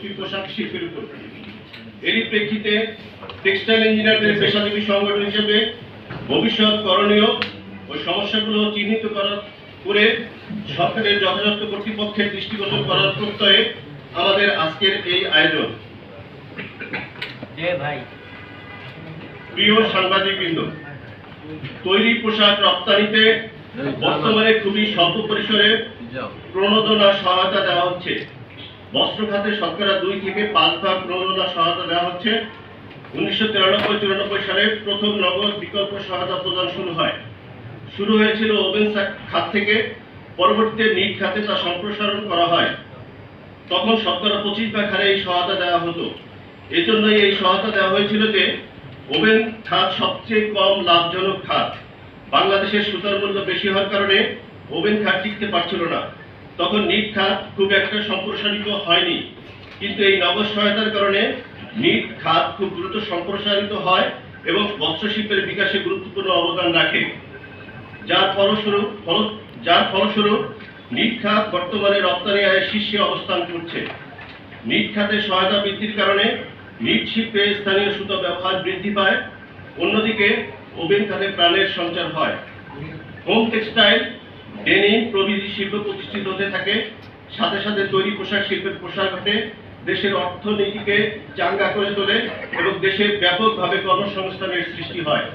প্রযুক্তি পোশাক শিল্পের উপর। এরই প্রেক্ষিতে টেক্সটাইল ইঞ্জিনিয়ারদের পেশাজীবী সংগঠন হিসেবে ভবিষ্যৎ করণীয় ও সমস্যাগুলো চিহ্নিত করে সরকারের যথাযথ কর্তৃপক্ষের দৃষ্টিগোচর করার প্রত্যয়ে আমাদের আজকের এই আয়োজন। প্রিয় সাংবাদিকবৃন্দ, তৈরি পোশাক রপ্তানিতে বর্তমানে খুবই স্বল্প পরিসরে প্রণোদনা সহায়তা দেওয়া হচ্ছে। বস্ত্র খাতে শতকরা 2 থেকে 5 ভাগ প্রণোদনা সহায়তা দেওয়া হচ্ছে। 1993-94 সালে প্রথম নগদ বিকল্প সহায়তা প্রদান শুরু হয়েছিল ওভেন খাত থেকে। পরবর্তীতে নিট খাতে তা সম্প্রসারণ করা হয়। তখন শতকরা 25 ভাগ হারে এই সহায়তা দেওয়া হতো। এজন্যই এই সহায়তা দেওয়া হয়েছিল যে ওভেন খাত সবচেয়ে কম লাভজনক খাত। বাংলাদেশের সুতার মূল্য বেশি হওয়ার কারণে ওভেন খাত টিকতে পারছিল না। তখন নিট খাত খুব একটা সম্প্রসারিত হয়নি, কিন্তু এই নগদ সহায়তার কারণে নিট খাত খুব দ্রুত সম্প্রসারিত হয় এবং বস্ত্রশিল্পের বিকাশে গুরুত্বপূর্ণ অবদান রাখে। যার ফলস্বরূপ নিট খাত বর্তমানে রপ্তানি আয়ের শীর্ষে অবস্থান করছে। নিট খাতে সহায়তা বৃদ্ধির কারণে নিট শিল্পে স্থানীয় সুতা ব্যবহার বৃদ্ধি পায়। অন্যদিকে ওভেন খাতে প্রাণের সঞ্চার হয়। হোম টেক্সটাইল, ডেনিম প্রভৃতি শিল্প প্রতিষ্ঠিত হতে থাকে। সাথে সাথে তৈরি পোশাক শিল্পের প্রসার ঘটে, দেশের অর্থনীতিকে চাঙ্গা করে তোলে এবং দেশে ব্যাপকভাবে কর্মসংস্থানের সৃষ্টি হয়।